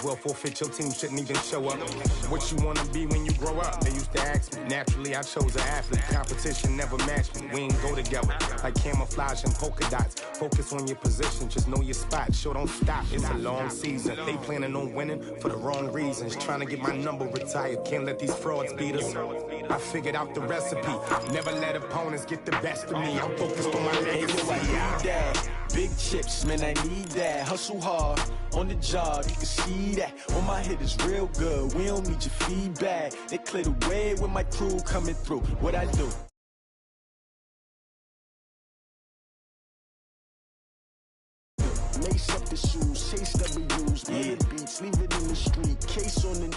as well forfeit. Your team shouldn't even show up. What you want to be when you grow up? They used to ask me. Naturally, I chose an athlete. Competition never matched me. We ain't go together like camouflage and polka dots. Focus on your position, just know your spot. Sure, don't stop. It's a long season. They planning on winning for the wrong reasons. Trying to get my number retired. Can't let these frauds beat us. I figured out the recipe. Never let opponents get the best of me. I'm focused on my legacy. Big chips, man, I need that. Hustle hard on the job, you can see that. On my hit is real good. We don't need your feedback. They clear the way with my crew coming through. What I do? Lace up the shoes, chase W's, yeah. Beats, leave it in the street. Case on the.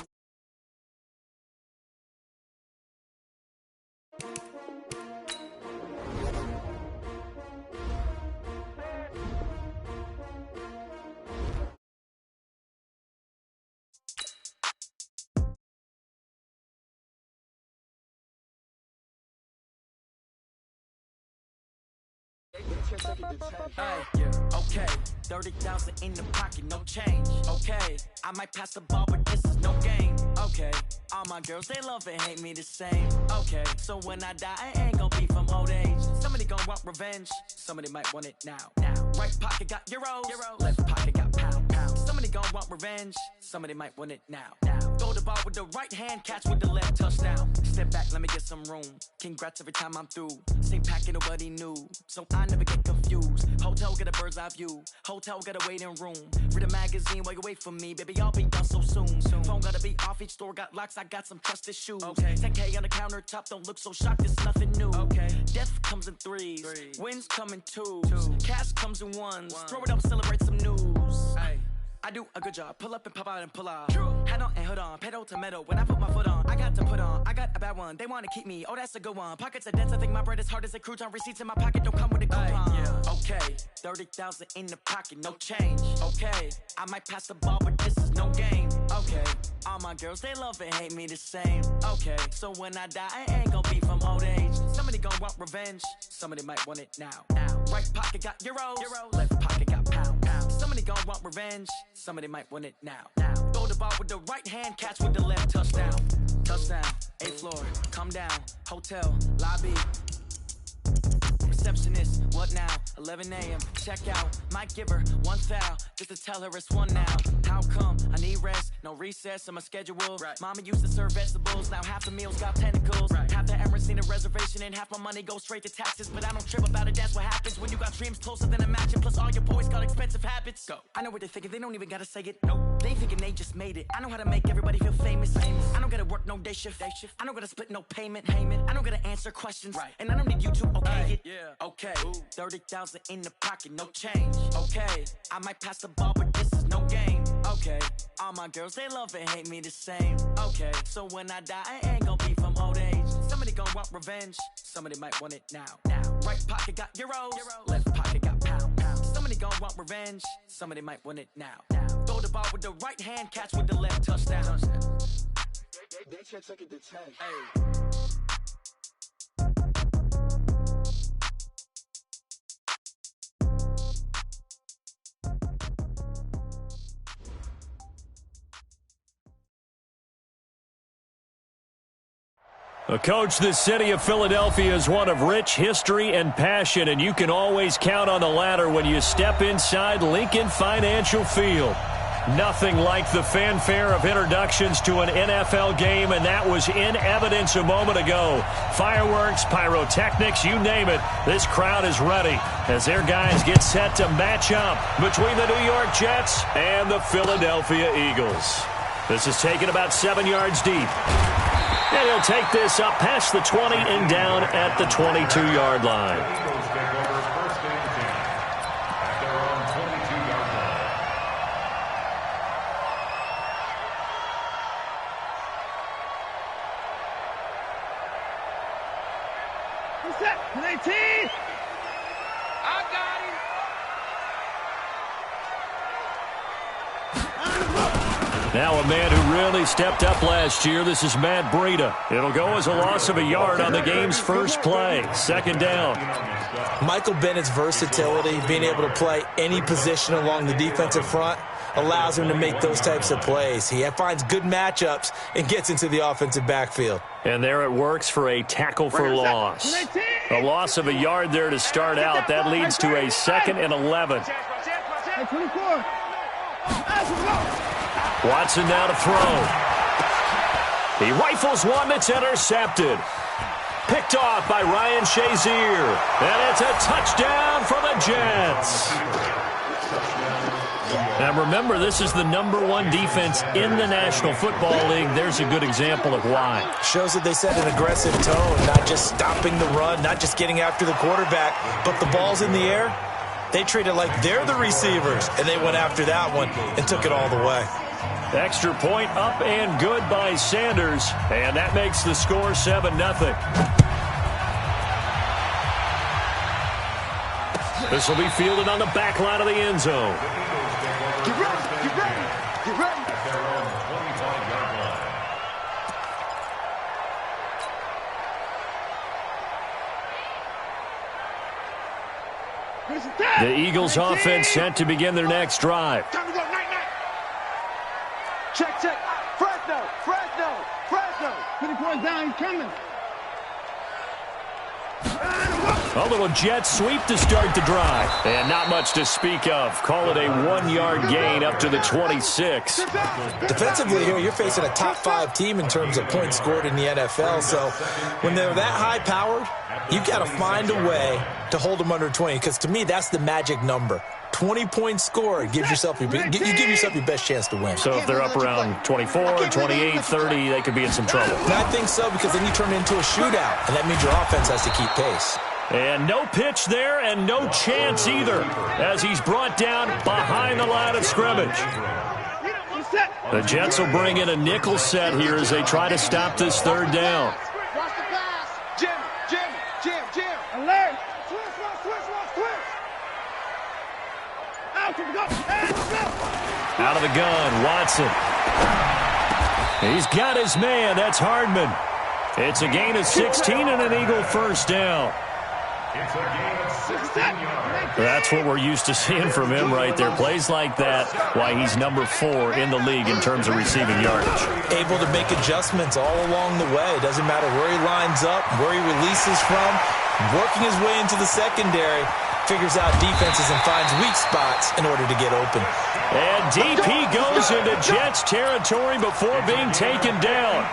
Hey, okay, 30,000 in the pocket, no change. Okay, I might pass the ball, but this is no game. Okay, all my girls, they love and hate me the same. Okay, so when I die, I ain't gon' be from old age. Somebody gon' want revenge, somebody might want it now. Right pocket got euros, left pocket got pounds. Somebody gon' want revenge, somebody might want it now. Throw the ball with the right hand, catch with the left, touchdown. Step back, let me get some room. Congrats every time I'm through. Same packet, nobody knew, so I never get confused. Hotel get a bird's eye view. Hotel got a waiting room. Read a magazine while you wait for me, baby. I'll be done so soon. Phone gotta be off. Each store got locks. I got some trusted shoes. 10K on the countertop. Don't look so shocked. It's nothing new. Death comes in threes. Wins come in twos. Cash comes in ones. Throw it up, celebrate some news. I do a good job. Pull up and pop out and pull out. Head on and hood on. Pedal to metal. When I put my foot on, I got to put on. I got a bad one. They want to keep me. Oh, that's a good one. Pockets are dense. I think my bread is hard as a crouton. Receipts in my pocket don't come with a coupon. Okay, 30,000 in the pocket, no change. Okay, I might pass the ball, but this is no game. Okay, all my girls, they love and hate me the same. Okay, so when I die, I ain't gon' be from old age. Somebody gon' want revenge. Somebody might want it now. Right pocket got euros. Left pocket got pounds. Somebody gon' want revenge. Somebody might want it now. Throw the ball with the right hand, catch with the left, touchdown. Touchdown, 8th floor, come down, hotel, lobby. Receptionist, what now? 11 a.m. Check out. Might give her one foul just to tell her it's one now. How come? I need rest, no recess on my schedule. Mama used to serve vegetables, now half the meals got tentacles. Half the Emirates need a reservation and half my money goes straight to taxes. But I don't trip about it, that's what happens when you got dreams closer than a match. Plus all your boys got expensive habits. Go. I know what they're thinking, they don't even gotta say it. Nope. They thinking they just made it. I know how to make everybody feel famous. I don't gotta work no day shift. I don't gotta split no payment. I don't gotta answer questions. And I don't need you to okay it. Okay, 30,000 in the pocket, no change. Okay, I might pass the ball, but this is no game. Okay, all my girls, they love and hate me the same. Okay, so when I die, I ain't gon' be from old age. Somebody gon' want revenge, somebody might want it now. Right pocket got euros, left pocket got pounds. Somebody gon' want revenge, somebody might want it now. Throw the ball with the right hand, catch with the left, touchdown. They can't take it to 10. Coach, the city of Philadelphia is one of rich history and passion, and you can always count on the ladder when you step inside Lincoln Financial Field. Nothing like the fanfare of introductions to an NFL game, and that was in evidence a moment ago. Fireworks, pyrotechnics, you name it. This crowd is ready as their guys get set to match up between the New York Jets and the Philadelphia Eagles. This is taken about 7 yards deep. And he'll take this up past the 20 and down at the 22-yard line. Set, 19. I got him. Now a man who really stepped up last year. This is Matt Breida. It'll go as a loss of a yard on the game's first play. 2nd down. Michael Bennett's versatility, being able to play any position along the defensive front, allows him to make those types of plays. He finds good matchups and gets into the offensive backfield. And there it works for a tackle for loss. A loss of a yard there to start out. That leads to a 2nd and 11. Watson now to throw. He rifles one that's intercepted. Picked off by Ryan Shazier. And it's a touchdown for the Jets. And remember, this is the #1 defense in the National Football League. There's a good example of why. Shows that they set an aggressive tone, not just stopping the run, not just getting after the quarterback, but the ball's in the air. They treat it like they're the receivers, and they went after that one and took it all the way. Extra point up and good by Sanders, and that makes the score 7-0. This will be fielded on the back line of the end zone. Get ready, get ready, get ready. The Eagles offense set to begin their next drive. Time to go, night, night. Check, check. Fresno, Fresno, Fresno. 20 points down, he's coming. A little jet sweep to start the drive. And not much to speak of. Call it a 1-yard gain up to the 26. Defensively here, you're facing a top 5 team in terms of points scored in the NFL. So when they're that high-powered, you've got to find a way to hold them under 20. Because to me, that's the magic number. 20 points scored gives yourself you give yourself your best chance to win. So if they're up around 24, 28, 30, they could be in some trouble. And I think so, because then you turn it into a shootout, and that means your offense has to keep pace. And no pitch there and no chance either as he's brought down behind the line of scrimmage. The Jets will bring in a nickel set here as they try to stop this 3rd down. Watch the pass. Jim. Alert. Switch. Out of the gun, Watson. He's got his man. That's Hardman. It's a gain of 16 and an Eagle 1st down. That's what we're used to seeing from him right there. Plays like that, why he's #4 in the league in terms of receiving yardage. Able to make adjustments all along the way. Doesn't matter where he lines up, where he releases from. Working his way into the secondary, figures out defenses and finds weak spots in order to get open. And DP goes into Jets territory before being taken down.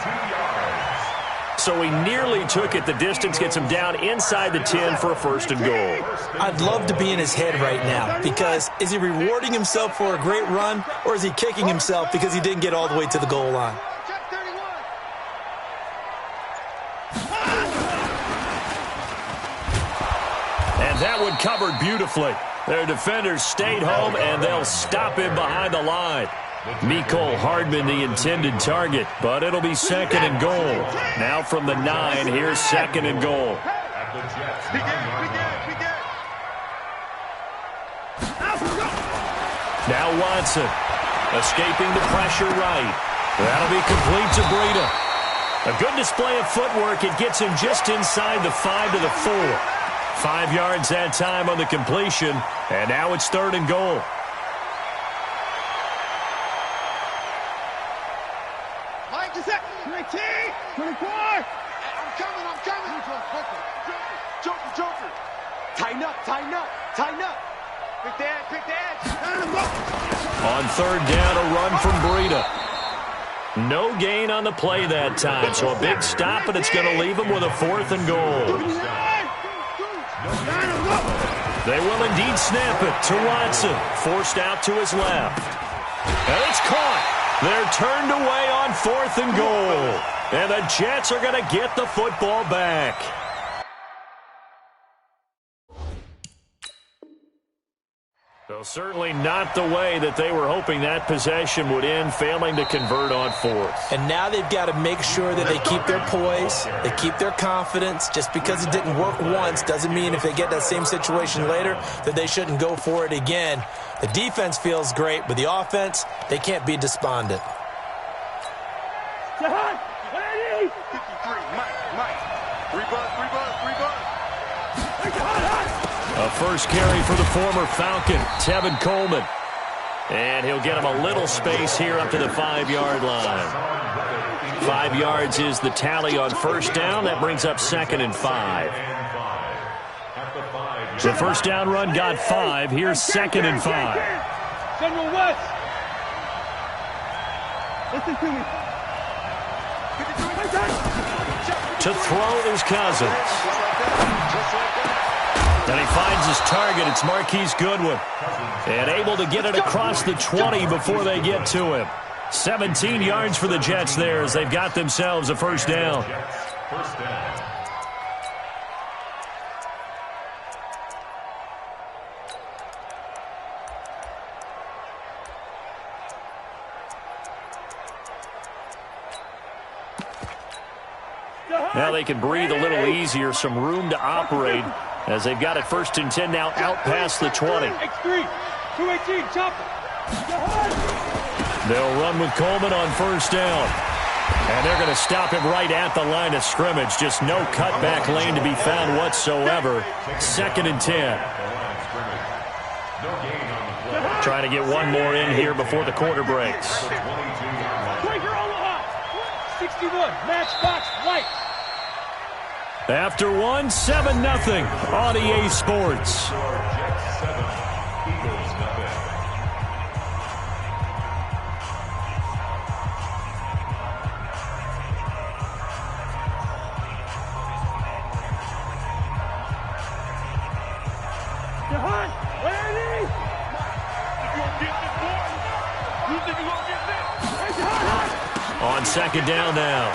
So he nearly took it the distance, gets him down inside the 10 for a 1st and goal. I'd love to be in his head right now, because is he rewarding himself for a great run, or is he kicking himself because he didn't get all the way to the goal line? And that one covered beautifully. Their defenders stayed home, and they'll stop him behind the line. Mecole Hardman, the intended target, but it'll be 2nd and goal. Now from the 9, here's 2nd and goal. Now Watson, escaping the pressure right. That'll be complete to Breida. A good display of footwork. It gets him just inside the 5 to the 4. 5 yards that time on the completion, and now it's 3rd and goal. Mike is at 19, 24. I'm coming. Joker. Tighten up. Pick the edge. On 3rd down, a run from Breida. No gain on the play that time, so a big stop, and it's going to leave him with a 4th and goal. They will indeed snap it to Watson, forced out to his left. And it's caught. They're turned away on 4th and goal. And the Jets are going to get the football back. So certainly not the way that they were hoping that possession would end, failing to convert on 4th. And now they've got to make sure that they keep their poise, they keep their confidence. Just because it didn't work once doesn't mean if they get that same situation later that they shouldn't go for it again. The defense feels great, but the offense, they can't be despondent. A first carry for the former Falcon, Tevin Coleman. And he'll get him a little space here up to the 5-yard line. 5 yards is the tally on first down. That brings up 2nd and 5. The first down run got 5. Here's 2nd and 5. General West. Listen to me. To throw is Cousins. And he finds his target. It's Marquise Goodwin. And able to get it across the 20 before they get to him. 17 yards for the Jets there as they've got themselves a first down. Now they can breathe a little easier, some room to operate as they've got it 1st and 10 now out past the 20. X3, 218, chop it. They'll run with Coleman on first down. And they're going to stop him right at the line of scrimmage. Just no cutback lane to be found whatsoever. 2nd and 10. Trying to get one more in here before the quarter breaks. 61, matchbox, white. After 1, 7-0 on EA Sports. On 2nd down now,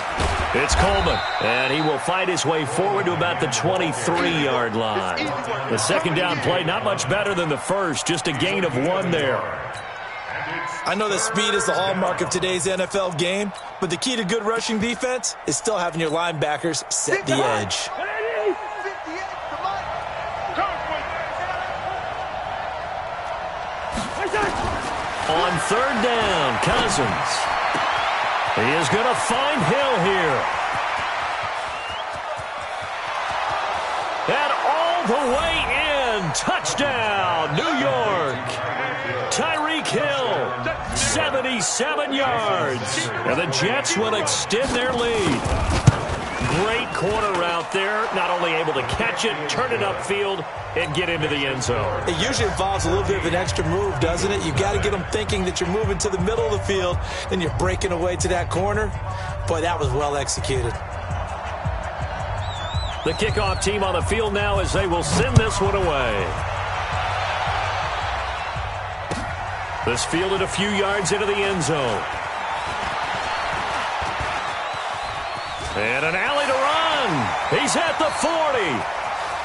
it's Coleman, and he will fight his way forward to about the 23-yard line. The 2nd down play, not much better than the first, just a gain of 1 there. I know that speed is the hallmark of today's NFL game, but the key to good rushing defense is still having your linebackers set the edge. On 3rd down, Cousins. He is going to find Hill here. And all the way in. Touchdown, New York. Tyreek Hill, 77 yards. And the Jets will extend their lead. Great corner route there. Not only able to catch it, turn it upfield, and get into the end zone. It usually involves a little bit of an extra move, doesn't it? You got to get them thinking that you're moving to the middle of the field, then you're breaking away to that corner. Boy, that was well executed. The kickoff team on the field now as they will send this one away. This fielded a few yards into the end zone. And an alley to run. He's at the 40,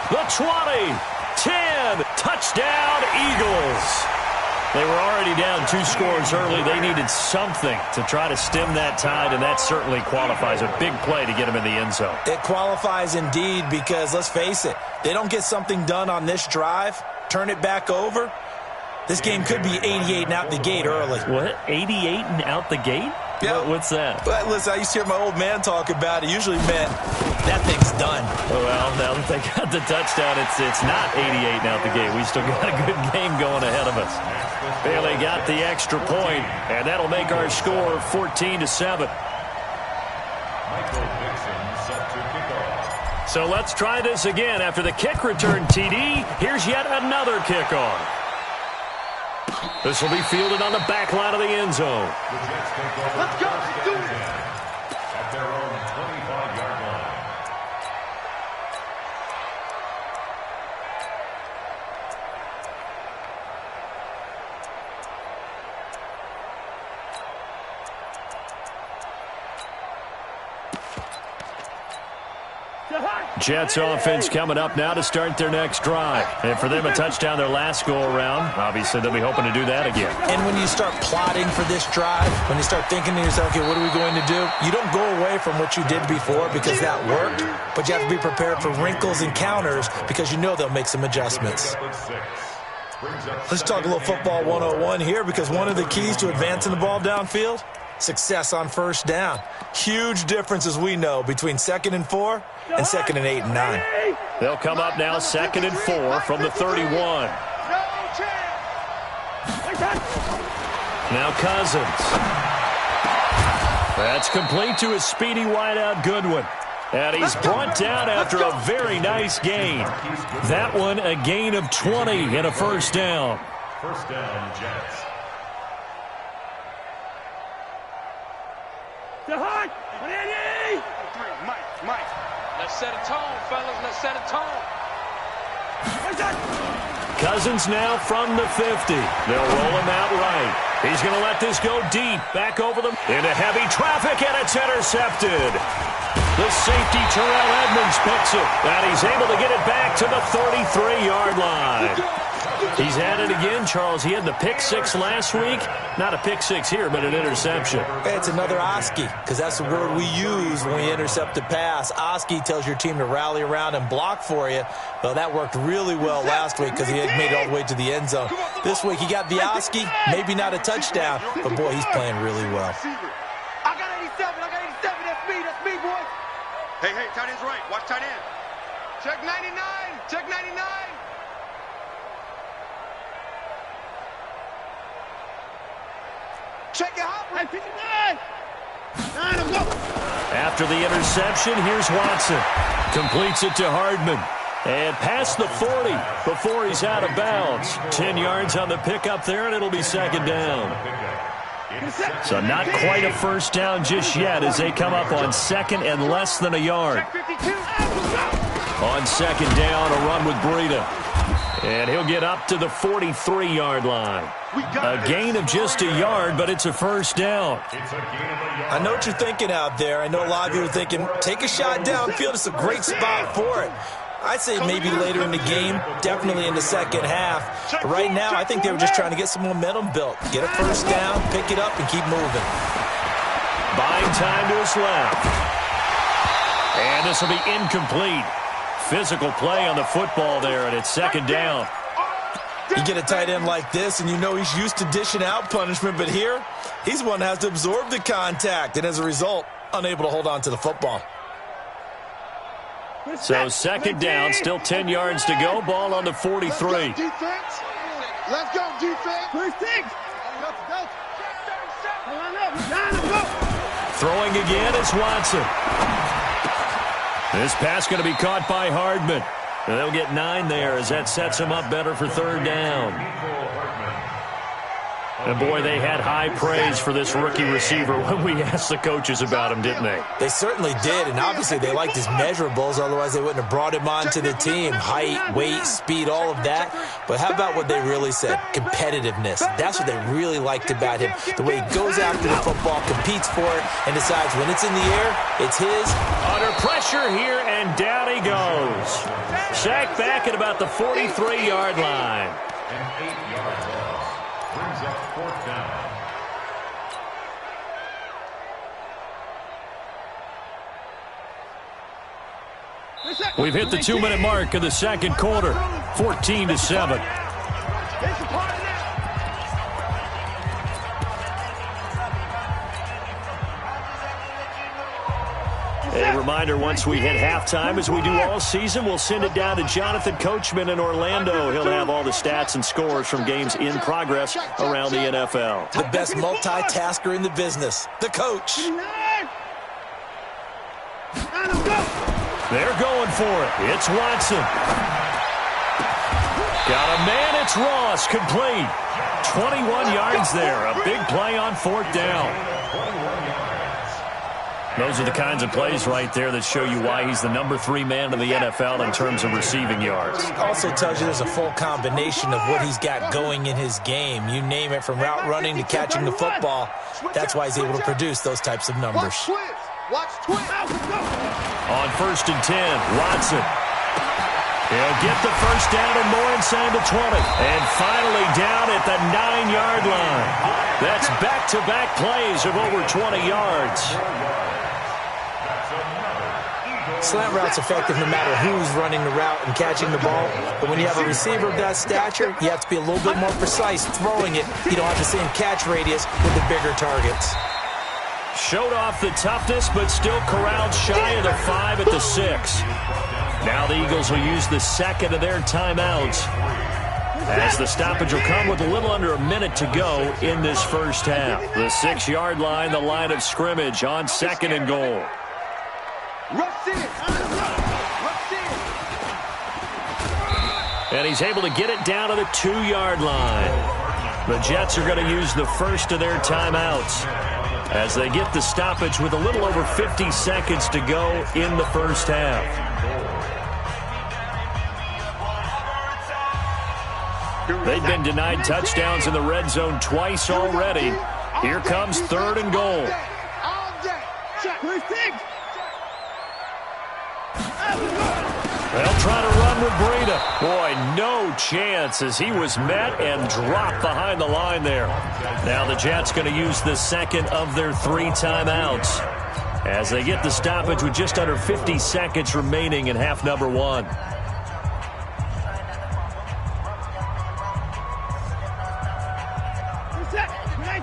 the 20, 10. Touchdown, Eagles. They were already down 2 scores early. They needed something to try to stem that tide, and that certainly qualifies. A big play to get them in the end zone. It qualifies indeed because, let's face it, they don't get something done on this drive, turn it back over, this game could be 88 and out the gate early. What? 88 and out the gate? Yeah. What's that? But listen, I used to hear my old man talk about it. Usually meant that thing's done. Well, now that they got the touchdown, it's not 88 and out the gate. We still got a good game going ahead of us. Bailey got the extra point, and that'll make our score 14-7. So let's try this again. After the kick return TD, here's yet another kickoff. This will be fielded on the back line of the end zone. Let's go. Do it. At their own 25-yard line. Jets offense coming up now to start their next drive. And for them, a touchdown their last go-around. Obviously, they'll be hoping to do that again. And when you start plotting for this drive, when you start thinking to yourself, okay, what are we going to do? You don't go away from what you did before because that worked, but you have to be prepared for wrinkles and counters because you know they'll make some adjustments. Let's talk a little football 101 here because one of the keys to advancing the ball downfield, success on first down. Huge difference, as we know, between 2nd and 4 and 2nd and 8 and 9. They'll come up now 2nd and 4 from the 31. Now Cousins. That's complete to his speedy wideout Goodwin. And he's brought down after a very nice gain. That one a gain of 20 and a first down. First down, Jets. Mike. Let's set a tone, fellas. Let's set a tone. Cousins now from the 50. They'll roll him out right. He's going to let this go deep. Back over them into heavy traffic, and it's intercepted. The safety, Terrell Edmonds, picks it. And he's able to get it back to the 33-yard line. He's at it again, Charles. He had the pick six last week. Not a pick six here, but an interception. It's another Oski, because that's the word we use when we intercept a pass. Oski tells your team to rally around and block for you. Well, that worked really well last week because he had made it all the way to the end zone. This week he got the Oski, maybe not a touchdown, but boy, he's playing really well. I got 87. That's me, boys. Hey, tight end's right. Watch tight end. Check 99. Check 99. Check it out. 59. 9, go. After the interception, here's Watson. Completes it to Hardman. And past the 40 before he's out of bounds. 10 yards on the pickup there, and it'll be second down. So not quite a first down just yet as they come up on second and less than a yard. On second down, a run with Breida. And he'll get up to the 43-yard line. A gain of just a yard, but it's a first down. I know what you're thinking out there. I know a lot of you are thinking, take a shot downfield. It's a great spot for it. I'd say maybe later in the game, definitely in the second half. But right now, I think they were just trying to get some momentum built. Get a first down, pick it up, and keep moving. Buying time to his left. And this will be incomplete. Physical play on the football there, and it's second down. You get a tight end like this, and you know he's used to dishing out punishment, but here, he's one that has to absorb the contact, and as a result, unable to hold on to the football. So second down, still 10 yards to go, ball on the 43. Let's go, defense. First six. Throwing again is Watson. This pass going to be caught by Hardman. And they'll get 9 there as that sets them up better for third down. And boy, they had high praise for this rookie receiver when we asked the coaches about him, didn't they? They certainly did, and obviously they liked his measurables, otherwise they wouldn't have brought him onto the team. Height, weight, speed, all of that. But how about what they really said? Competitiveness. That's what they really liked about him. The way he goes after the football, competes for it, and decides when it's in the air, it's his. Under pressure here, and down he goes. Sacked back at about the 43-yard line. An 8-yard loss brings up fourth down. We've hit the 2-minute mark of the second quarter. 14-7. A reminder, once we hit halftime, as we do all season, we'll send it down to Jonathan Coachman in Orlando. He'll have all the stats and scores from games in progress around the NFL. The best multitasker in the business, the coach. They're going for it. It's Watson. Got a man, it's Ross, complete. 21 yards there, a big play on fourth down. Those are the kinds of plays right there that show you why he's the number 3 man in the NFL in terms of receiving yards. Also tells you there's a full combination of what he's got going in his game. You name it, from route running to catching the football. That's why he's able to produce those types of numbers. On first and 10, Watson. He'll get the first down and more inside the 20. And finally down at the 9-yard line. That's back-to-back plays of over 20 yards. Slant route's effective no matter who's running the route and catching the ball. But when you have a receiver of that stature, you have to be a little bit more precise throwing it. You don't have the same catch radius with the bigger targets. Showed off the toughness, but still corralled shy of the 5 at the 6. Now the Eagles will use the second of their timeouts. as the stoppage will come with a little under a minute to go in this first half. The 6-yard line, the line of scrimmage on 2nd and goal. And he's able to get it down to the 2-yard line. The Jets are going to use the first of their timeouts as they get the stoppage with a little over 50 seconds to go in the first half. They've been denied touchdowns in the red zone twice already. Here comes 3rd and goal. They'll try to run with Breida. Boy, no chance as he was met and dropped behind the line there. Now the Jets going to use the second of their 3 timeouts as they get the stoppage with just under 50 seconds remaining in half number 1.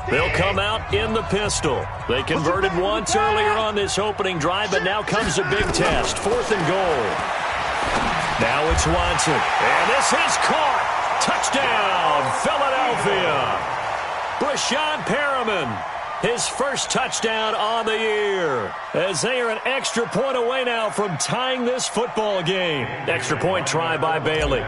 They'll come out in the pistol. They converted once earlier on this opening drive, but now comes a big test. 4th and goal. Now it's Watson. And this is caught. Touchdown, Philadelphia. Brashad Perriman, his first touchdown on the year. As they are an extra point away now from tying this football game. Extra point try by Bailey.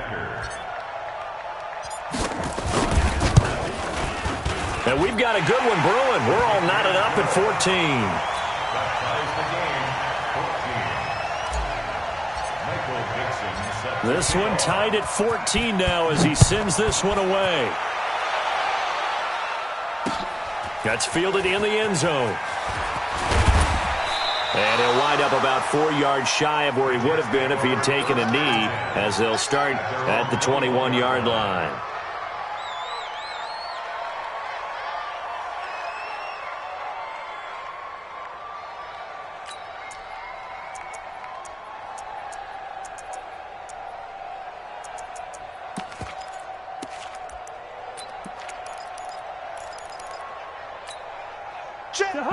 And we've got a good one brewing. We're all knotted up at 14. This one tied at 14 now as he sends this one away. That's fielded in the end zone. And he'll wind up about 4 yards shy of where he would have been if he had taken a knee, as they'll start at the 21-yard line.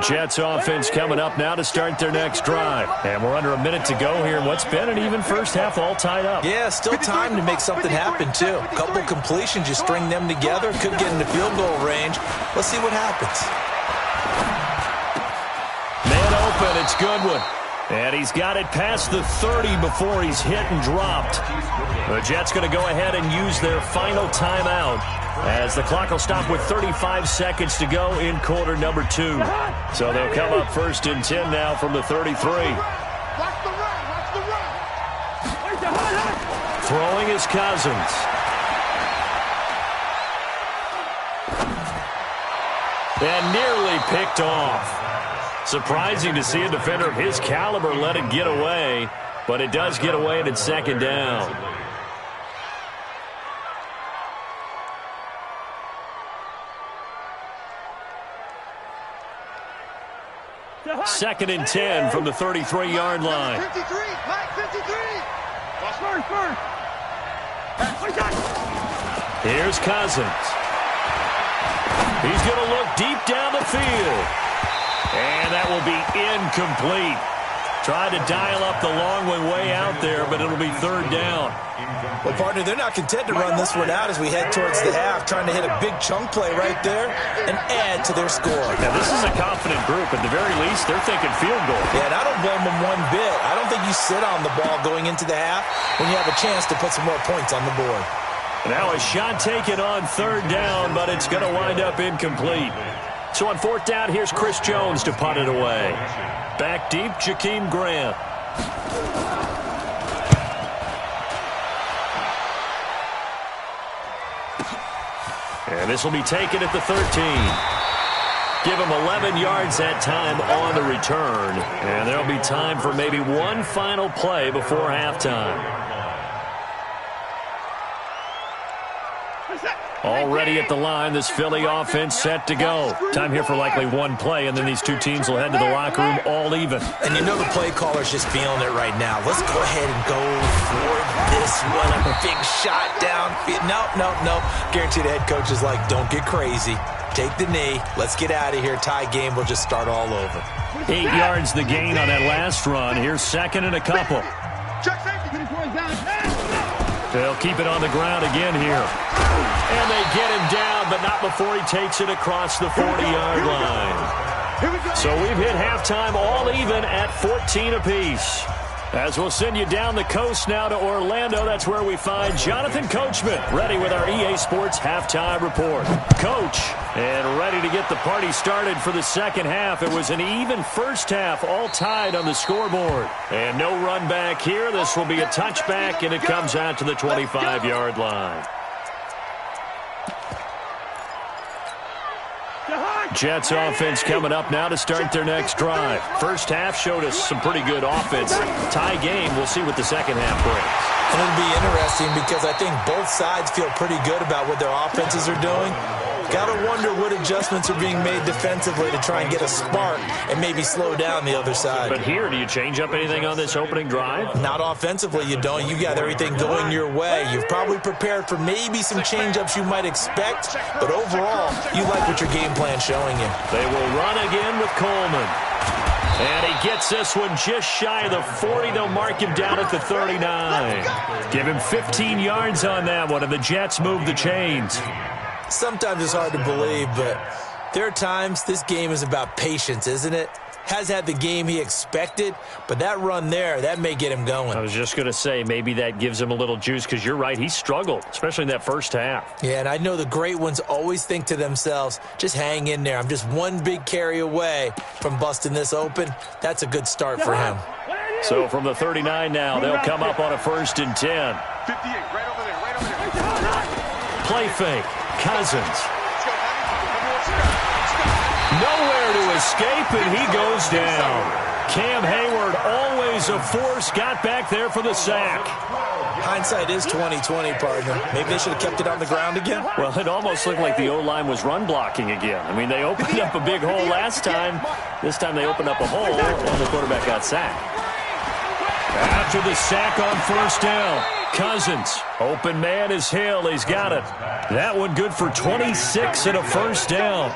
Jets offense coming up now to start their next drive. And we're under a minute to go here in what's been an even first half, all tied up. Yeah, still time to make something happen, too. A couple completions, you string them together, could get into field goal range. Let's see what happens. Man open, it's Goodwin. And he's got it past the 30 before he's hit and dropped. The Jets going to go ahead and use their final timeout as the clock will stop with 35 seconds to go in quarter number 2. So they'll come up 1st and 10 now from the 33. Throwing is Cousins. And nearly picked off. Surprising to see a defender of his caliber let it get away, but it does get away and it's 2nd down. Second and 10 from the 33-yard line. 53, Mike 53. Here's Cousins. He's going to look deep down the field. And that will be incomplete. Tried to dial up the long way out there, but it'll be 3rd down. Well, partner, they're not content to run this one out as we head towards the half, trying to hit a big chunk play right there and add to their score. Now, this is a confident group. At the very least, they're thinking field goal. Yeah, and I don't blame them one bit. I don't think you sit on the ball going into the half when you have a chance to put some more points on the board. Now a shot taken on 3rd down, but it's going to wind up incomplete. So on 4th down, here's Chris Jones to punt it away. Back deep, Jakeem Grant. And this will be taken at the 13. Give him 11 yards that time on the return. And there'll be time for maybe one final play before halftime. Already at the line, this Philly offense set to go. Time here for likely one play, and then these two teams will head to the locker room all even. And you know the play caller's just feeling it right now. Let's go ahead and go for this one. A big shot downfield. Nope. Guarantee the head coach is like, don't get crazy. Take the knee. Let's get out of here. Tie game. We'll just start all over. 8 yards the gain on that last run. Here's 2nd and a couple. Check safety. They'll keep it on the ground again here. And they get him down, but not before he takes it across the 40-yard line. So we've hit halftime all even at 14 apiece. As we'll send you down the coast now to Orlando, that's where we find Jonathan Coachman, ready with our EA Sports halftime report. Coach, and ready to get the party started for the second half. It was an even first half, all tied on the scoreboard. And no run back here. This will be a touchback, and it comes out to the 25-yard line. Jets offense coming up now to start their next drive. First half showed us some pretty good offense. Tie game. We'll see what the second half brings. And it'll be interesting because I think both sides feel pretty good about what their offenses are doing. Got to wonder what adjustments are being made defensively to try and get a spark and maybe slow down the other side. But here, do you change up anything on this opening drive? Not offensively, you don't. You got everything going your way. You've probably prepared for maybe some change-ups you might expect, but overall, you like what your game plan's showing you. They will run again with Coleman. And he gets this one just shy of the 40. They'll mark him down at the 39. Give him 15 yards on that one, and the Jets move the chains. Sometimes it's hard to believe, but there are times this game is about patience, isn't it? Has had the game he expected, but that run there, that may get him going. I was just going to say, maybe that gives him a little juice, because you're right, he struggled, especially in that first half. Yeah, and I know the great ones always think to themselves, just hang in there. I'm just one big carry away from busting this open. That's a good start for him. So from the 39 now, they'll come up on a 1st and 10. 58, right over there, right over there. Play fake. Cousins. Nowhere to escape, and he goes down. Cam Hayward, always a force, got back there for the sack. Hindsight is 20/20, partner. Maybe they should have kept it on the ground again. Well, it almost looked like the O-line was run blocking again. I mean, they opened up a big hole last time. This time they opened up a hole, and the quarterback got sacked. After the sack on 1st down, Cousins. Open man is Hill. He's got it. That one good for 26 and a 1st down.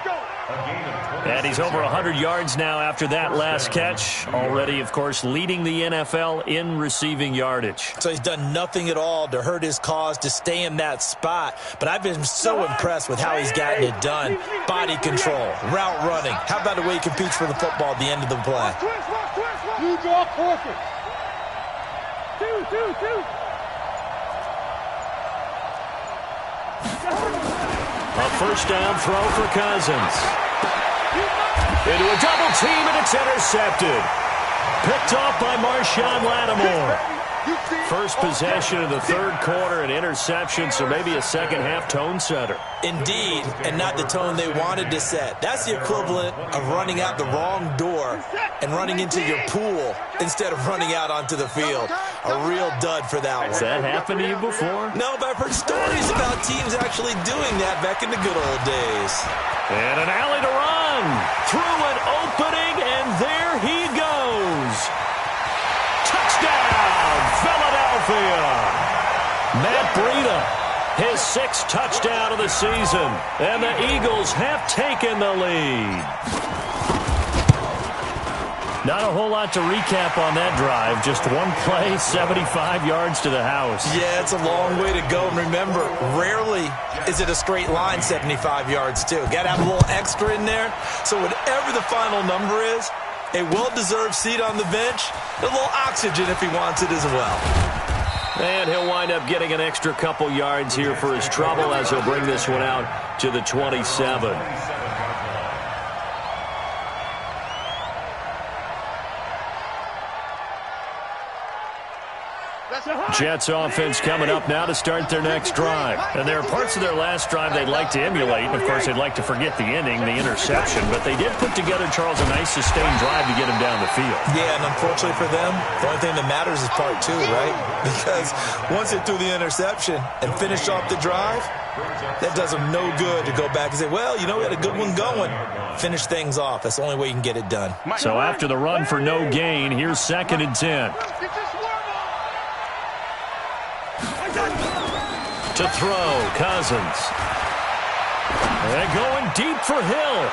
And he's over 100 yards now after that last catch. Already, of course, leading the NFL in receiving yardage. So he's done nothing at all to hurt his cause, to stay in that spot. But I've been so impressed with how he's gotten it done. Body control, route running. How about the way he competes for the football at the end of the play? You draw forfeit. Two. A 1st down throw for Cousins. Into a double team, and it's intercepted. Picked off by Marshawn Lattimore. First possession of the 3rd quarter, an interception, so maybe a second-half tone setter. Indeed, and not the tone they wanted to set. That's the equivalent of running out the wrong door and running into your pool instead of running out onto the field. A real dud for that one. Has that happened to you before? No, but I've heard stories about teams actually doing that back in the good old days. And an alley to run. Through an opening, and there he goes. Touchdown, Philadelphia. Matt Breida, his 6th touchdown of the season. And the Eagles have taken the lead. Not a whole lot to recap on that drive. Just one play, 75 yards to the house. Yeah, it's a long way to go. And remember, rarely is it a straight line 75 yards, too. Got to have a little extra in there. So whatever the final number is, a well-deserved seat on the bench, a little oxygen if he wants it as well. And he'll wind up getting an extra couple yards here for his trouble as he'll bring this one out to the 27. Jets offense coming up now to start their next drive. And there are parts of their last drive they'd like to emulate. Of course, they'd like to forget the ending, the interception. But they did put together, Charles, a nice sustained drive to get him down the field. Yeah, and unfortunately for them, the only thing that matters is part 2, right? Because once they threw the interception and finished off the drive, that does them no good to go back and say, well, you know, we had a good one going. Finish things off. That's the only way you can get it done. So after the run for no gain, here's 2nd and 10. To throw, Cousins. And going deep for Hill.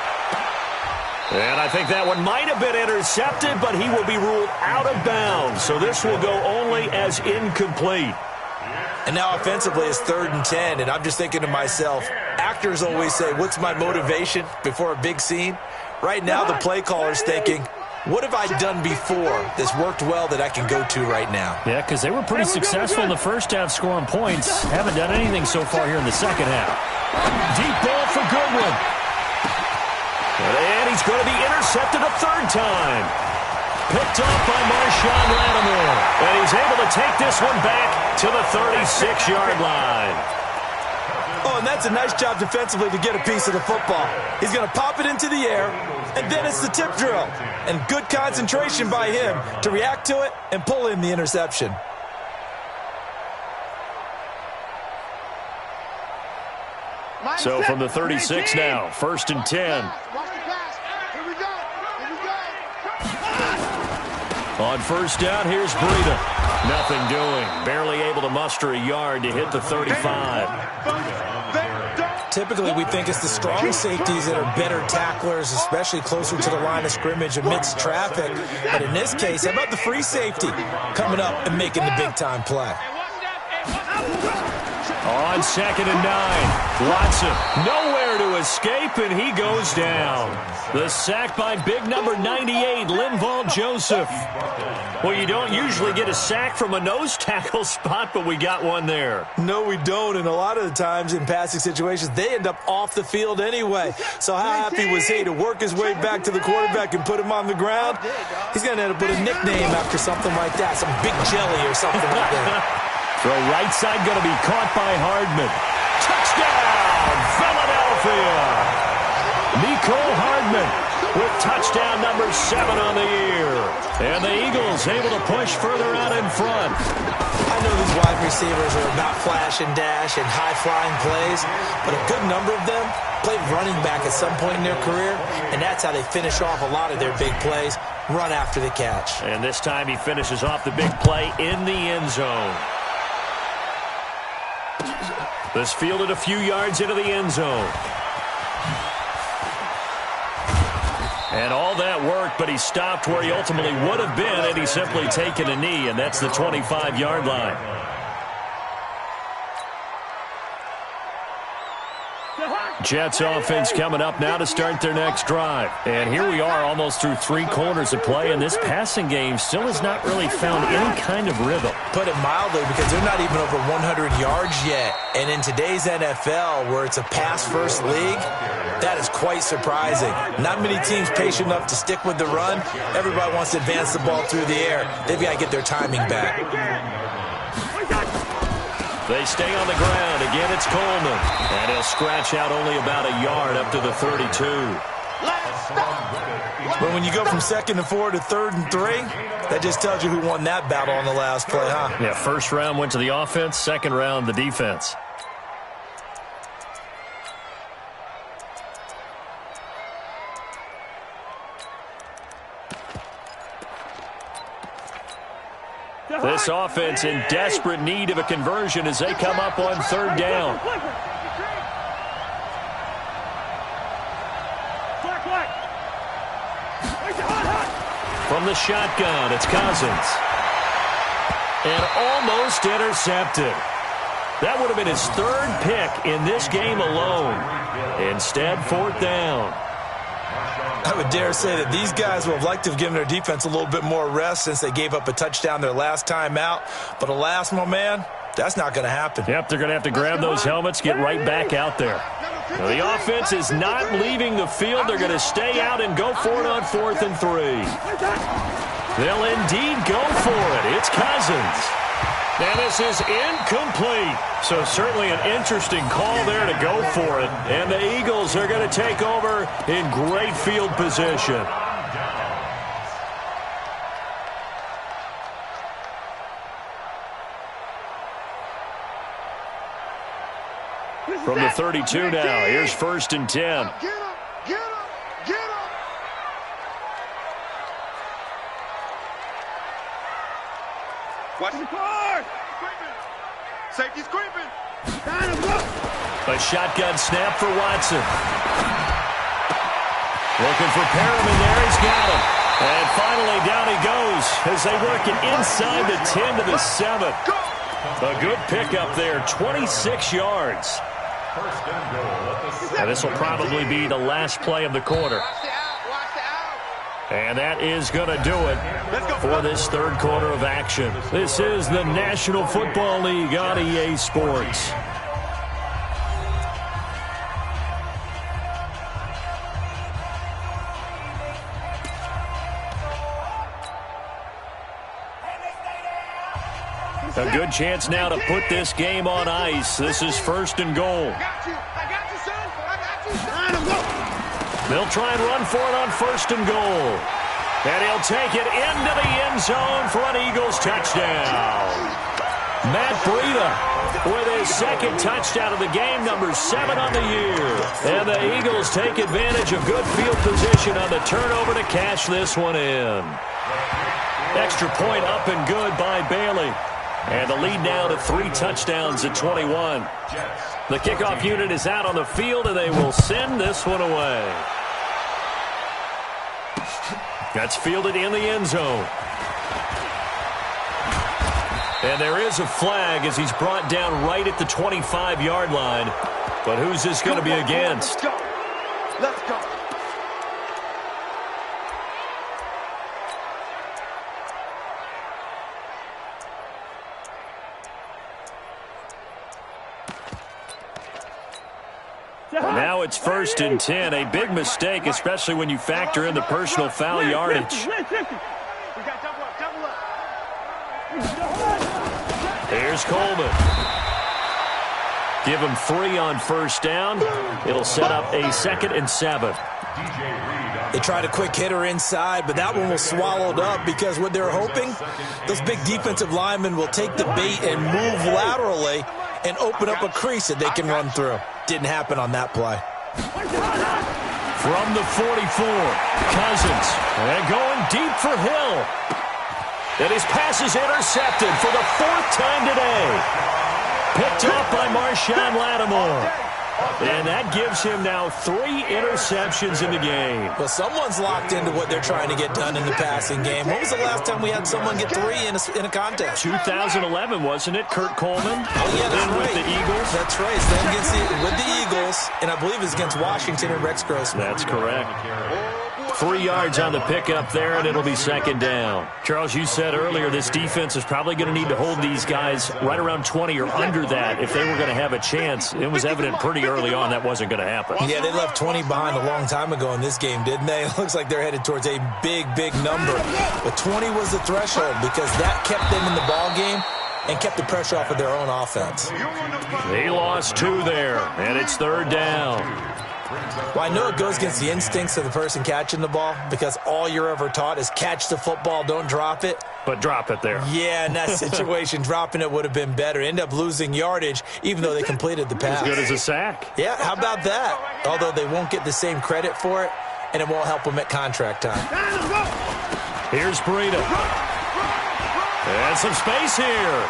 And I think that one might have been intercepted, but he will be ruled out of bounds. So this will go only as incomplete. And now offensively it's 3rd and 10, and I'm just thinking to myself, actors always say, what's my motivation before a big scene? Right now the play caller's thinking, what have I done before that's worked well that I can go to right now? Yeah, because they were pretty successful in the first half scoring points. Haven't done anything so far here in the second half. Deep ball for Goodwin. And he's going to be intercepted a 3rd time. Picked off by Marshawn Lattimore. And he's able to take this one back to the 36-yard line. Oh, and that's a nice job defensively to get a piece of the football. He's going to pop it into the air, and then it's the tip drill. And good concentration by him to react to it and pull in the interception. So from the 36 now, 1st and 10. On 1st down, here's Breida. Nothing doing. Barely able to muster a yard to hit the 35. Typically, we think it's the strong safeties that are better tacklers, especially closer to the line of scrimmage amidst traffic. But in this case, how about the free safety coming up and making the big-time play? On 2nd and 9, Watson nowhere to escape, and he goes down. The sack by big number 98, Linval Joseph. Well, you don't usually get a sack from a nose tackle spot, but we got one there. No, we don't, and a lot of the times in passing situations, they end up off the field anyway. So how happy was he to work his way back to the quarterback and put him on the ground? He's going to end up with a nickname after something like that, some big jelly or something like that. Throw right side going to be caught by Hardman. Touchdown, Philadelphia! Nicole Hardman with touchdown number 7 on the year. And the Eagles able to push further out in front. I know these wide receivers are about flash and dash and high-flying plays, but a good number of them played running back at some point in their career, and that's how they finish off a lot of their big plays, run after the catch. And this time he finishes off the big play in the end zone. This fielded a few yards into the end zone. And all that worked, but he stopped where he ultimately would have been had he simply taken a knee, and that's the 25-yard line. Jets offense coming up now to start their next drive. And here we are almost through 3 quarters of play, and this passing game still has not really found any kind of rhythm. Put it mildly, because they're not even over 100 yards yet. And in today's NFL, where it's a pass-first league, that is quite surprising. Not many teams patient enough to stick with the run. Everybody wants to advance the ball through the air. They've got to get their timing back. They stay on the ground. Again, it's Coleman. And he'll scratch out only about a yard up to the 32. But when you go from 2nd and 4 to 3rd and 3, that just tells you who won that battle on the last play, huh? Yeah, first round went to the offense, second round the defense. This offense in desperate need of a conversion as they come up on 3rd down. From the shotgun, it's Cousins. And almost intercepted. That would have been his 3rd pick in this game alone. Instead, 4th down. I would dare say that these guys would have liked to have given their defense a little bit more rest since they gave up a touchdown their last time out. But alas, my man, that's not going to happen. Yep, they're going to have to grab those helmets, get right back out there. Now, the offense is not leaving the field. They're going to stay out and go for it on 4th and 3. They'll indeed go for it. It's Cousins. And this is incomplete. So certainly an interesting call there to go for it. And the Eagles are going to take over in great field position. From the 32 now, here's 1st and 10. Get him, get him, get him. Watch the card. Safety's creeping. A shotgun snap for Watson. Looking for Perriman there. He's got him. And finally down he goes as they work it inside the 10 to the 7. A good pickup there, 26 yards. First and goal. And this will probably be the last play of the quarter. And that is going to do it for this third quarter of action. This is the National Football League on EA Sports. A good chance now to put this game on ice. This is first and goal. I got you, son. I got you, son. They'll try and run for it on first and goal. And he'll take it into the end zone for an Eagles touchdown. Matt Breida with his second touchdown of the game, number 7 on the year. And the Eagles take advantage of good field position on the turnover to cash this one in. Extra point up and good by Bailey. And the lead now to 3 touchdowns at 21. The kickoff unit is out on the field, and they will send this one away. That's fielded in the end zone. And there is a flag as he's brought down right at the 25-yard line. But who's this going to be against? Let's go. Now it's first and 10. A big mistake, especially when you factor in the personal foul yardage. Here's Coleman. Give him 3 on first down. It'll set up a 2nd and 7. They tried a quick hitter inside, but that one was swallowed up because what they're hoping, those big defensive linemen will take the bait and move laterally and open up a crease that they can run through. Didn't happen on that play. From the 44, Cousins. And going deep for Hill. And his pass is intercepted for the 4th time today. Picked up by Marshawn Lattimore. And that gives him now 3 interceptions in the game. Well, someone's locked into what they're trying to get done in the passing game. When was the last time we had someone get 3 in a contest? 2011, wasn't it? Kurt Coleman? Oh, yeah, that's right. With the Eagles? That's right. Then with the Eagles, and I believe it's against Washington and Rex Grossman. That's correct. 3 yards on the pickup there, and it'll be 2nd down. Charles, you said earlier this defense is probably going to need to hold these guys right around 20 or under that if they were going to have a chance. It was evident pretty early on that wasn't going to happen. Yeah, they left 20 behind a long time ago in this game, didn't they? It looks like they're headed towards a big, big number. But 20 was the threshold because that kept them in the ball game and kept the pressure off of their own offense. They lost 2 there, and it's 3rd down. Well, I know it goes against the instincts of the person catching the ball because all you're ever taught is catch the football, don't drop it. But drop it there. Yeah, in that situation, dropping it would have been better. End up losing yardage, even though they completed the pass. As good as a sack. Yeah, how about that? Although they won't get the same credit for it, and it won't help them at contract time. Here's Breida. And some space here.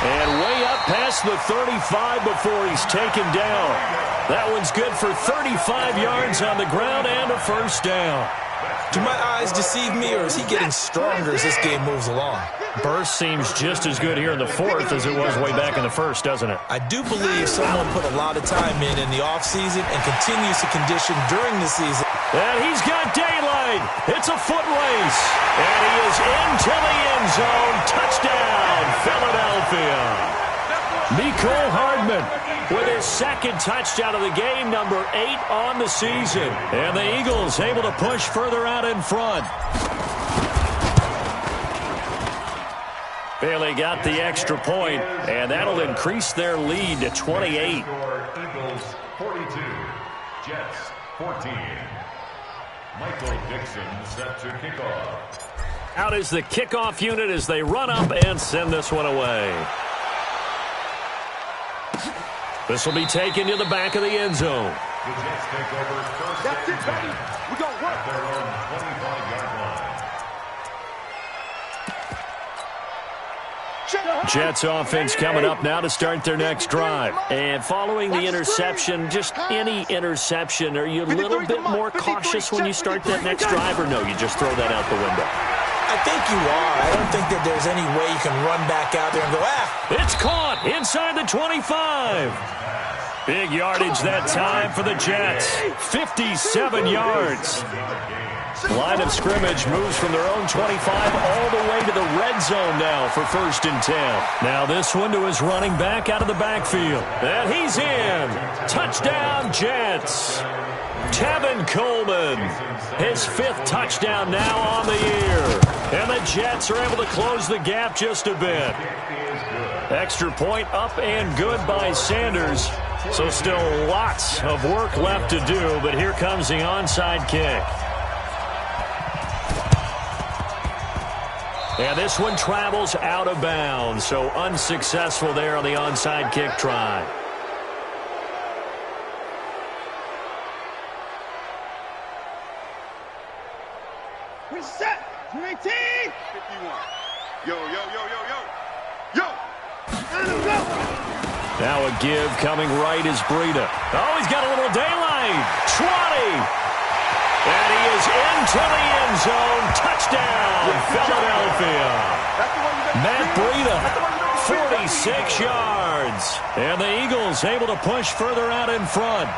And way up past the 35 before he's taken down. That one's good for 35 yards on the ground and a 1st down. Do my eyes deceive me, or is he getting stronger as this game moves along? Burst seems just as good here in the 4th as it was way back in the 1st, doesn't it? I do believe someone put a lot of time in the offseason and continues to condition during the season. And he's got daylight. It's a foot race. And he is into the end zone. Touchdown, Philadelphia. Mecole Hardman with his 2nd touchdown of the game, number 8 on the season. And the Eagles able to push further out in front. Bailey got the extra point, and that'll increase their lead to 28. Eagles 42, Jets 14. Michael Dixon set to kick off. Out is the kickoff unit as they run up and send this one away. This will be taken to the back of the end zone. The Jets take over first. That's it, baby. We're going to work. At their own 25-yard line. Jets offense coming up now to start their next drive. And following the interception, just any interception, are you a little bit more cautious when you start that next drive, or no, you just throw that out the window? I think you are. I don't think that there's any way you can run back out there and go, It's caught inside the 25. Big yardage that time for the Jets. 57 yards. Line of scrimmage moves from their own 25 all the way to the red zone now for 1st and 10. Now this one to his running back out of the backfield. And he's in. Touchdown, Jets. Tevin Coleman, his 5th touchdown now on the year. And the Jets are able to close the gap just a bit. Extra point up and good by Sanders. So still lots of work left to do, but here comes the onside kick. And this one travels out of bounds, so unsuccessful there on the onside kick try. Reset. 19. 51. Yo, yo, yo, yo, yo. Yo. Now a give coming right is Breida. Oh, he's got a little daylight. 20. And he is into the end zone. Touchdown, Philadelphia. Matt Breida, 46 yards. And the Eagles able to push further out in front.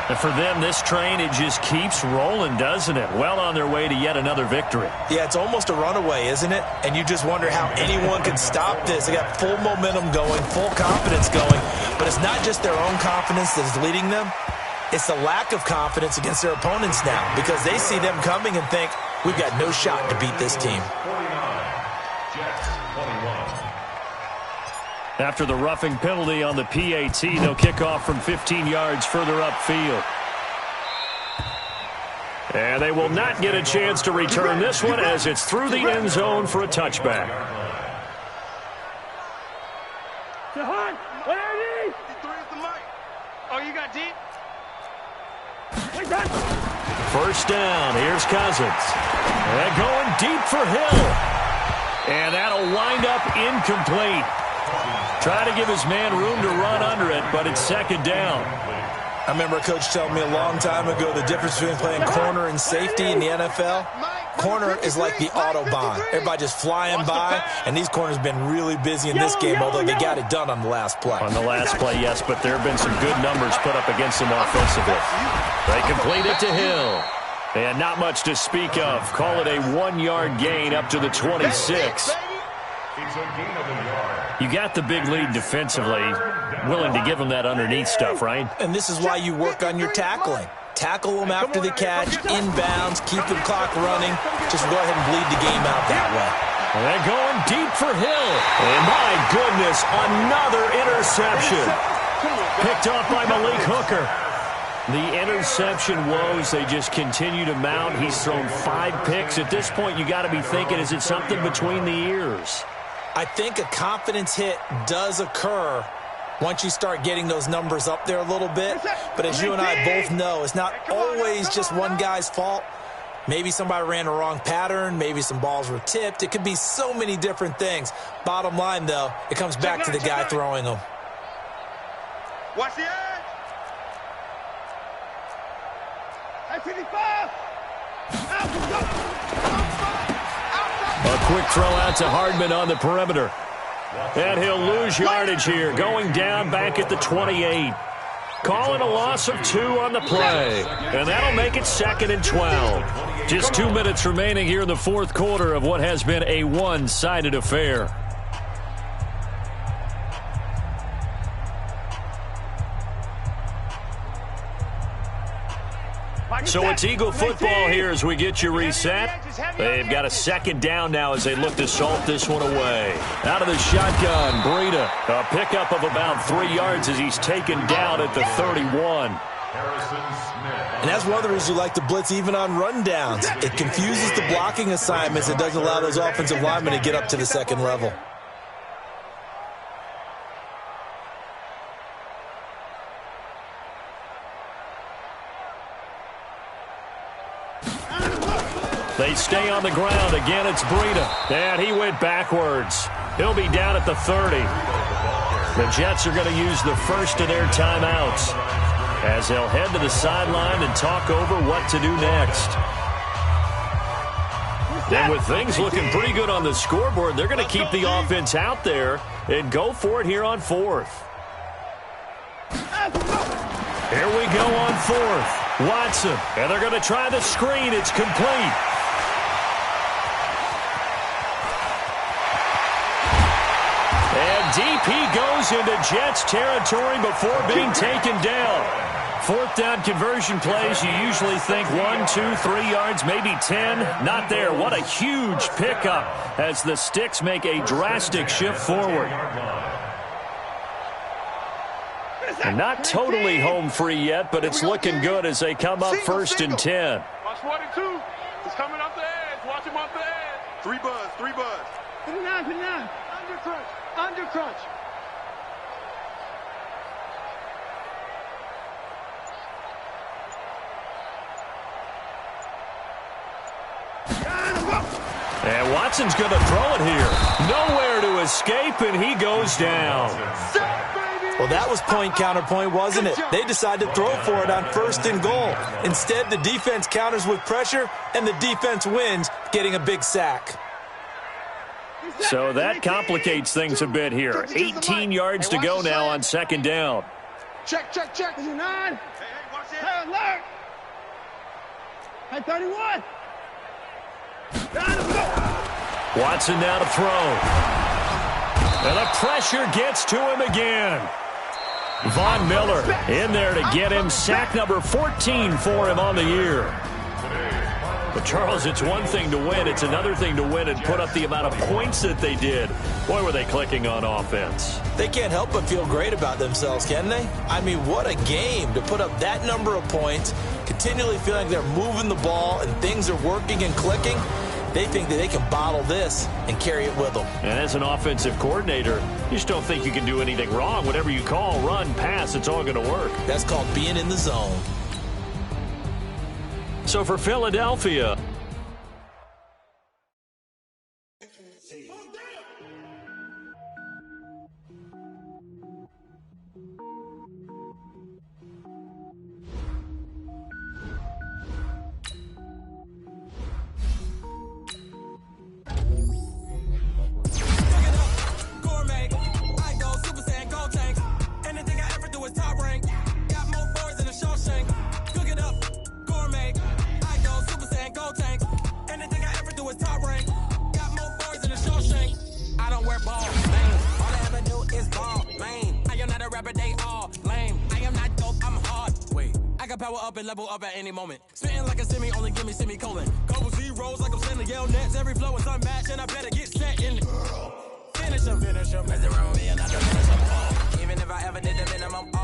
And for them, this train, it just keeps rolling, doesn't it? Well on their way to yet another victory. Yeah, it's almost a runaway, isn't it? And you just wonder how anyone can stop this. They got full momentum going, full confidence going. But it's not just their own confidence that's leading them. It's the lack of confidence against their opponents now because they see them coming and think, we've got no shot to beat this team. After the roughing penalty on the PAT, they'll kick off from 15 yards further upfield. And they will not get a chance to return this one as it's through the end zone for a touchback. Oh, you got deep? First down, here's Cousins. And going deep for Hill. And that'll wind up incomplete. Try to give his man room to run under it, but it's 2nd down. I remember a coach telling me a long time ago the difference between playing corner and safety in the NFL. Corner is like the Autobahn. Everybody just flying by, and these corners have been really busy in this game, although they got it done on the last play. On the last play, yes, but there have been some good numbers put up against them offensively. They complete it to Hill. And not much to speak of. Call it a 1-yard gain up to the 26. You got the big lead defensively. Willing to give them that underneath stuff, right? And this is why you work on your tackling. Tackle them after the catch, inbounds, keep the clock running. Just go ahead and bleed the game out that way. And they're going deep for Hill. And my goodness, another interception. Picked off by Malik Hooker. The interception woes, they just continue to mount. He's thrown 5 picks. At this point, you got to be thinking, is it something between the ears? I think a confidence hit does occur once you start getting those numbers up there a little bit. But as you and I both know, it's not always just one guy's fault. Maybe somebody ran a wrong pattern. Maybe some balls were tipped. It could be so many different things. Bottom line, though, it comes back to the guy throwing them. Watch the edge. A quick throw out to Hardman on the perimeter. And he'll lose yardage here, going down back at the 28. Calling a loss of 2 on the play. And that'll make it 2nd and 12. Just 2 minutes remaining here in the 4th quarter of what has been a one-sided affair. So it's Eagle football here as we get you reset. They've got a 2nd down now as they look to salt this one away. Out of the shotgun, Breida. A pickup of about 3 yards as he's taken down at the 31. And that's one of the reasons you like to blitz even on rundowns. It confuses the blocking assignments. It doesn't allow those offensive linemen to get up to the 2nd level. They stay on the ground. Again, it's Breida. And he went backwards. He'll be down at the 30. The Jets are going to use the first of their timeouts as they'll head to the sideline and talk over what to do next. And with things looking pretty good on the scoreboard, they're going to keep the offense out there and go for it here on fourth. Here we go on fourth. Watson, and they're going to try the screen. It's complete. And deep he goes into Jets territory before being taken down. Fourth down conversion plays, you usually think 1, 2, 3 yards, maybe 10. Not there. What a huge pickup as the Sticks make a drastic shift forward. And not totally home free yet, but it's looking good as they come up first and 10. Watch 42. He's coming off the edge. Watch him off the edge. 3 buzz, 3 buzz. Put it down. Under crunch. Under crunch. And Watson's going to throw it here. Nowhere to escape, and he goes down. Well, that was point counterpoint, wasn't it? They decided to throw for it on first and goal. Instead, the defense counters with pressure, and the defense wins, getting a big sack. So that complicates things a bit here. 18 yards to go now on second down. Check. 9. Hey, watch it. Hey, alert. Hey, 31. Watson now to throw. And the pressure gets to him again. Von Miller in there to get him sack number 14 for him on the year. But, Charles, it's one thing to win. It's another thing to win and put up the amount of points that they did. Boy, were they clicking on offense. They can't help but feel great about themselves, can they? I mean, what a game to put up that number of points, continually feeling they're moving the ball and things are working and clicking. They think that they can bottle this and carry it with them. And as an offensive coordinator, you just don't think you can do anything wrong. Whatever you call, run, pass, it's all going to work. That's called being in the zone. So for Philadelphia, level up at any moment. Spitting like a semi, only give me semicolon. Couple zeros like I'm sending yell nets. Every flow is unmatched, and I better get set in. Finish him. Mess around with me and I can finish him. Even if I ever did the minimum.